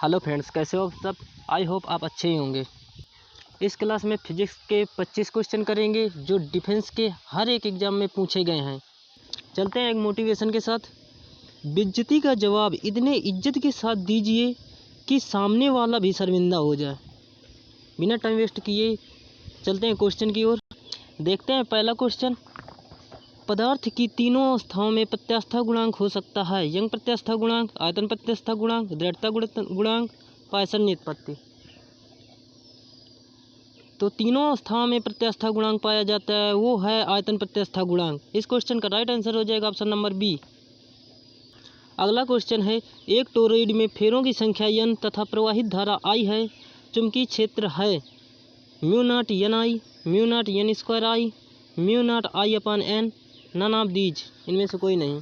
Hello friends, कैसे हो आप सब। आई होप आप अच्छे ही होंगे। इस क्लास में फिजिक्स के 25 क्वेश्चन करेंगे जो डिफेंस के हर एक एग्ज़ाम में पूछे गए हैं। चलते हैं एक मोटिवेशन के साथ। बेइज्जती का जवाब इतने इज्जत के साथ दीजिए कि सामने वाला भी शर्मिंदा हो जाए। बिना टाइम वेस्ट किए चलते हैं क्वेश्चन की ओर। देखते हैं पहला क्वेश्चन। पदार्थ की तीनों अवस्थाओं में प्रत्यास्था गुणांक हो सकता है। यंग प्रत्यास्था गुणांक, आयतन प्रत्यास्था गुणांक, दृढ़ता गुणांक, पॉइसन निष्पत्ति। तो तीनों अवस्थाओं में प्रत्यास्था गुणांक पाया जाता है, वो है आयतन प्रत्यास्था गुणांक। इस क्वेश्चन का राइट आंसर हो जाएगा ऑप्शन नंबर बी। अगला क्वेश्चन है, एक टोरॉइड में फेरों की संख्या n तथा प्रवाहित धारा I है। चुंबकीय क्षेत्र है μ0 n I, μ0 n² I, μ0 I/n, none of these, इनमें से कोई नहीं।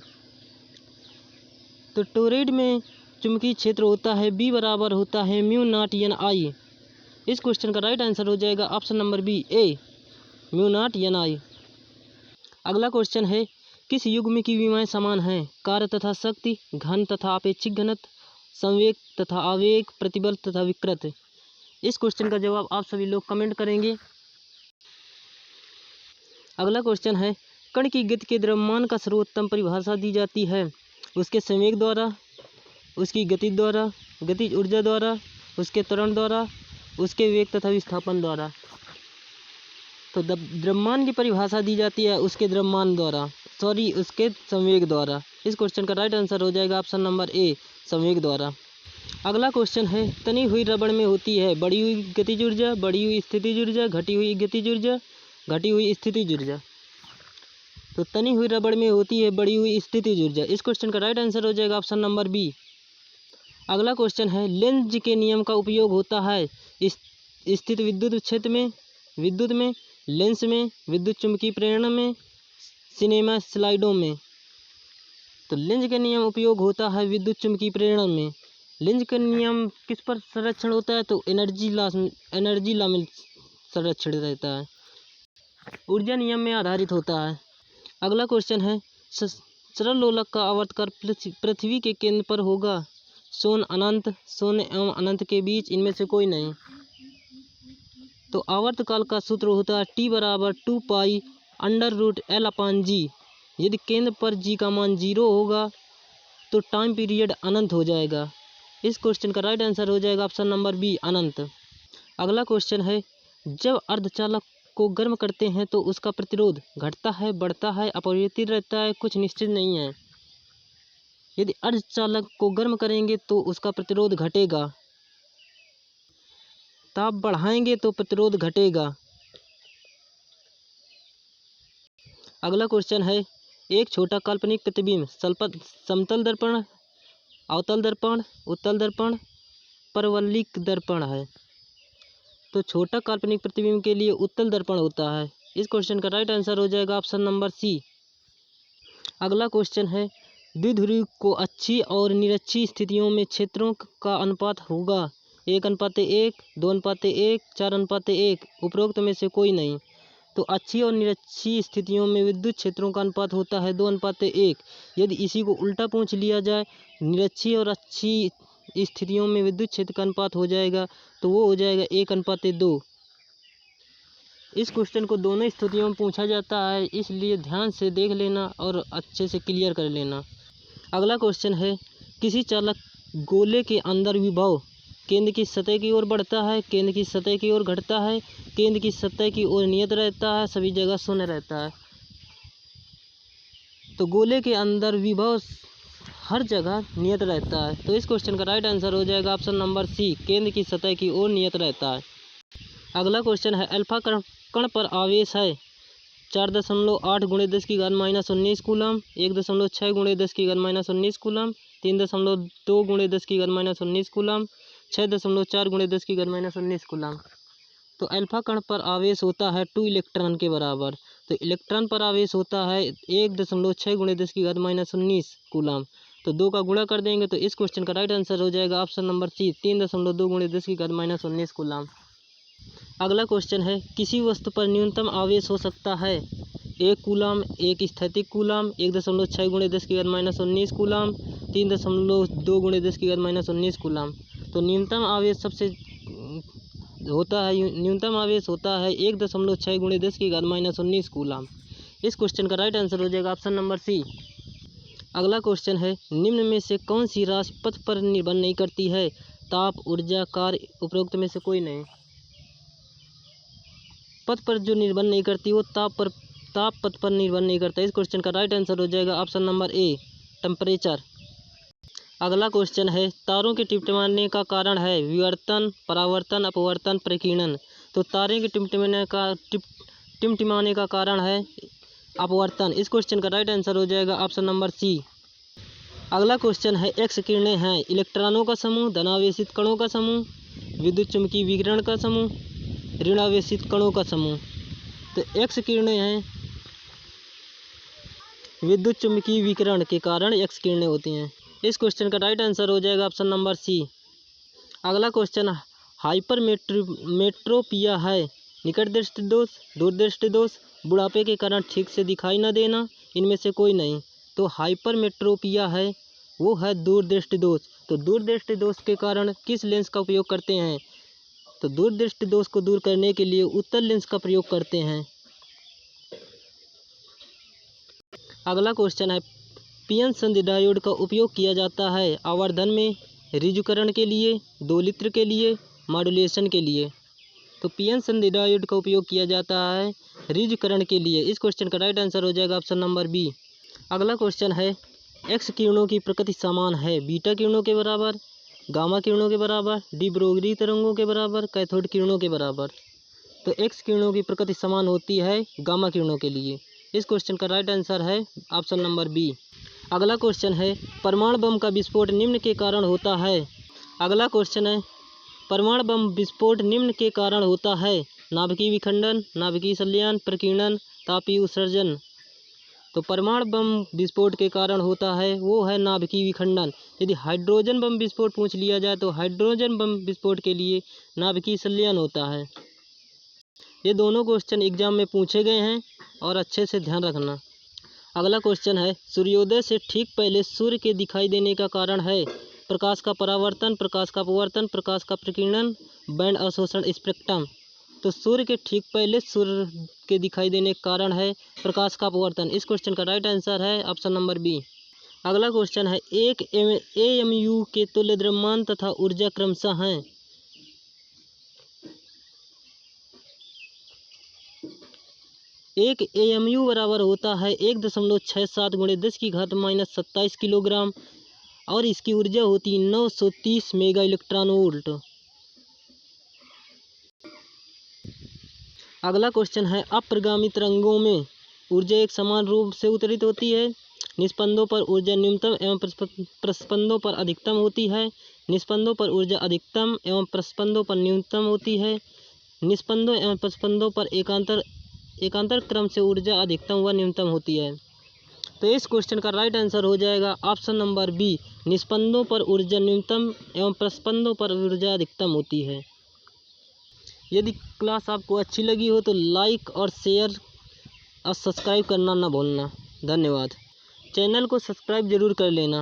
तो टोरॉइड में चुंबकीय क्षेत्र होता है B बराबर होता है μ0 n I। इस क्वेश्चन का राइट आंसर हो जाएगा option number B A, μ0 n I। अगला क्वेश्चन है, किस युग्म की विमाएं समान हैं। कार्य तथा शक्ति, घन तथा अपेक्षिक घनत्व, संवेग तथा आवेग, प्रतिबल तथा विकृत। इस क्वेश्चन का जवाब आप सभी लोग कमेंट करेंगे। अगला क्वेश्चन है, कण की गति के द्रव्यमान का सर्वोत्तम परिभाषा दी जाती है। उसके संवेग द्वारा, उसकी गति द्वारा, गतिज ऊर्जा द्वारा, उसके त्वरण द्वारा, उसके वेग तथा विस्थापन द्वारा। तो द्रव्यमान की परिभाषा दी जाती है उसके द्रव्यमान द्वारा, उसके संवेग द्वारा। इस क्वेश्चन का राइट आंसर हो जाएगा ऑप्शन नंबर ए, संवेग द्वारा। अगला क्वेश्चन है, तनी हुई रबड़ में होती है बढ़ी हुई गतिज ऊर्जा, बढ़ी हुई स्थितिज ऊर्जा, घटी हुई गतिज ऊर्जा, घटी हुई स्थितिज ऊर्जा। तो तनी हुई रबड़ में होती है बढ़ी हुई स्थितिज ऊर्जा। इस क्वेश्चन का राइट आंसर हो जाएगा ऑप्शन नंबर बी। अगला क्वेश्चन है, लेंज के नियम का उपयोग होता है स्थित विद्युत क्षेत्र में, विद्युत में, लेंस में, विद्युत चुंबकीय प्रेरण में, सिनेमा स्लाइडों में। तो लेंज का नियम उपयोग होता है विद्युत चुंबकीय प्रेरण में। लेंज का नियम किस पर संरक्षण होता है, तो एनर्जी लॉ में संरक्षण रहता है, ऊर्जा नियम में आधारित होता है। अगला क्वेश्चन है, सरल लोलक का आवर्तकाल पृथ्वी के केंद्र पर होगा। शून्य अनंत, शून्य एवं अनंत के बीच, इनमें से कोई नहीं। तो आवर्तकाल का सूत्र होता है T बराबर 2π√L/g। यदि केंद्र पर g का मान 0 होगा तो टाइम पीरियड अनंत हो जाएगा। इस क्वेश्चन का राइट आंसर हो जाएगा ऑप्शन नंबर बी, अनंत। अगला क्वेश्चन है, जब अर्धचालक को गर्म करते हैं तो उसका प्रतिरोध घटता है, बढ़ता है, अपरिवर्तित रहता है, कुछ निश्चित नहीं है। यदि अर्धचालक को गर्म करेंगे तो उसका प्रतिरोध घटेगा, ताप बढ़ाएंगे तो प्रतिरोध घटेगा। अगला क्वेश्चन है, एक छोटा काल्पनिक प्रतिबिंब समतल दर्पण, अवतल दर्पण, उत्तल दर्पण, परवलयिक दर्पण है। तो छोटा काल्पनिक प्रतिबिंब के लिए उत्तल दर्पण होता है। इस क्वेश्चन का राइट आंसर हो जाएगा ऑप्शन नंबर सी। अगला क्वेश्चन है, द्विध्रुवी को अच्छी और निरक्षी स्थितियों में क्षेत्रों का अनुपात होगा 1:1, 2:1, 4:1। उपरोक्त में से कोई नहीं। तो अच्छी और निरक्षी स्थितियों में विद्युत क्षेत्रों का अनुपात होता है 2:1। यदि इसी को उल्टा पूछ लिया जाए, निरक्षी और अच्छी स्थितियों में विद्युत क्षेत्र का अनुपात हो जाएगा तो वो हो जाएगा 1:2। इस क्वेश्चन को दोनों स्थितियों में पूछा जाता है, इसलिए ध्यान से देख लेना और अच्छे से क्लियर कर लेना। अगला क्वेश्चन है, किसी चालक गोले के अंदर विभव केंद्र की सतह की ओर बढ़ता है, केंद्र की सतह की ओर घटता है, केंद्र की सतह की ओर नियत रहता है, सभी जगह शून्य रहता है। तो गोले के अंदर विभव हर जगह नियत रहता है। तो इस क्वेश्चन का राइट आंसर हो जाएगा ऑप्शन नंबर सी, केंद्र की सतह की ओर नियत रहता है। अगला क्वेश्चन है, अल्फा कण पर आवेश है 4.8 × 10⁻19 कूलम, 1.6 × 10⁻19 कूलम, 3.2 × 10⁻19 कूलम, 6.4 × 10⁻19 कूलम। तो अल्फा कण पर आवेश होता है 2 इलेक्ट्रॉन के बराबर। तो इलेक्ट्रॉन पर आवेश होता है 1.6 × 10⁻19 कूलम। तो 2 का गुणा कर देंगे तो इस क्वेश्चन का राइट आंसर हो जाएगा ऑप्शन नंबर सी, 3.2 × 10⁻19 कूलम। अगला क्वेश्चन है, किसी वस्तु पर न्यूनतम आवेश हो सकता है 1 कूलम, 1 स्थैतिक कूलम, 1.6 × 10⁻19 कूलम, 3.2 × 10⁻19 कूलम। तो न्यूनतम आवेश न्यूनतम आवेश होता है 1.6 × 10⁻⁻19 कूलम। इस क्वेश्चन का राइट आंसर हो जाएगा ऑप्शन नंबर सी। अगला क्वेश्चन है, निम्न में से कौन सी राशि पथ पर निर्भर नहीं करती है? ताप, ऊर्जा, कार्य, उपरोक्त में से कोई नहीं। पथ पर जो निर्भर नहीं करती वो ताप पथ पर निर्भर नहीं करता। इस क्वेश्चन का राइट आंसर हो जाएगा ऑप्शन नंबर ए, टेम्परेचर। अगला क्वेश्चन है, तारों के टिमटिमाने का कारण है विवर्तन, परावर्तन, अपवर्तन, प्रकीर्णन। तो तारे के टिमटिमाने का कारण है अपवर्तन। इस क्वेश्चन का राइट आंसर हो जाएगा ऑप्शन नंबर सी। अगला क्वेश्चन है, एक्स किरणें हैं इलेक्ट्रॉनों का समूह, धनावेशित कणों का समूह, विद्युत चुम्बकीय विकिरण का समूह, ऋणावेशित कणों का समूह। तो एक्स किरणें हैं विद्युत चुम्बकीय विकिरण के कारण एक्स किरणें होती हैं। इस क्वेश्चन का राइट आंसर हो जाएगा ऑप्शन नंबर सी। अगला क्वेश्चन, हाइपरमेट्रोपिया है निकट दृष्टि दोष, दूरदृष्टि दोष, बुढ़ापे के कारण ठीक से दिखाई न देना, इनमें से कोई नहीं। तो हाइपरमेट्रोपिया है वो है दूरदृष्टि दोष। तो दूरदृष्टि दोष के कारण किस लेंस का उपयोग करते हैं? तो दूरदृष्टि दोष को दूर करने के लिए उत्तल लेंस का प्रयोग करते हैं। अगला क्वेश्चन है, पीएन संधि डायोड का उपयोग किया जाता है आवर्धन में, ऋजुकरण के लिए, दोलित्र के लिए, मॉड्यूलेशन के लिए। तो पीएन संधि डायोड का उपयोग किया जाता है ऋजुकरण के लिए। इस क्वेश्चन का राइट आंसर हो जाएगा ऑप्शन नंबर बी। अगला क्वेश्चन है, एक्स किरणों की प्रकृति समान है बीटा किरणों के बराबर, गामा किरणों के बराबर, डी ब्रोगली तरंगों के बराबर, कैथोड किरणों के बराबर। तो एक्स किरणों की प्रकृति समान होती है गामा किरणों के लिए। इस क्वेश्चन का राइट आंसर है ऑप्शन नंबर बी। अगला क्वेश्चन है, परमाणु बम का विस्फोट निम्न के कारण होता है। अगला क्वेश्चन है, परमाणु बम विस्फोट निम्न के कारण होता है नाभिकीय विखंडन, नाभिकीय संलयन, प्रकीर्णन, तापीय उत्सर्जन। तो परमाणु बम विस्फोट के कारण होता है वो है नाभिकीय विखंडन। यदि हाइड्रोजन बम विस्फोट पूछ लिया जाए तो हाइड्रोजन बम विस्फोट के लिए नाभिकीय संलयन होता है। ये दोनों क्वेश्चन एग्जाम में पूछे गए हैं और अच्छे से ध्यान रखना। अगला क्वेश्चन है, सूर्योदय से ठीक पहले सूर्य के दिखाई देने का कारण है प्रकाश का परावर्तन, प्रकाश का अपवर्तन, प्रकाश का प्रकीर्णन, बैंड अवशोषण स्पेक्ट्रम। तो सूर्य के ठीक पहले सूर्य के दिखाई देने का कारण है प्रकाश का अपवर्तन। इस क्वेश्चन का राइट आंसर है ऑप्शन नंबर बी। अगला क्वेश्चन है, एक एएमयू के तुल्य द्रव्यमान तथा ऊर्जा क्रमशः हैं। एक एएमयू बराबर होता है 1.67 × 10⁻⁻27 किलोग्राम और इसकी ऊर्जा होती है 930 मेगा इलेक्ट्रॉन वोल्ट। अगला क्वेश्चन है, अप्रगामी तरंगों में ऊर्जा एक समान रूप से वितरित होती है। निस्पंदों पर ऊर्जा न्यूनतम एवं प्रस्पंदों पर अधिकतम होती है। निस्पंदों पर ऊर्जा अधिकतम एवं प्रस्पंदों पर न्यूनतम होती है। निस्पंदों एवं प्रस्पंदों पर एकांतर क्रम से ऊर्जा अधिकतम व न्यूनतम होती है। तो इस क्वेश्चन का राइट आंसर हो जाएगा ऑप्शन नंबर बी, निस्पंदों पर ऊर्जा न्यूनतम एवं प्रस्पंदों पर ऊर्जा अधिकतम होती है। यदि क्लास आपको अच्छी लगी हो तो लाइक और शेयर और सब्सक्राइब करना ना भूलना। धन्यवाद। चैनल को सब्सक्राइब जरूर कर लेना।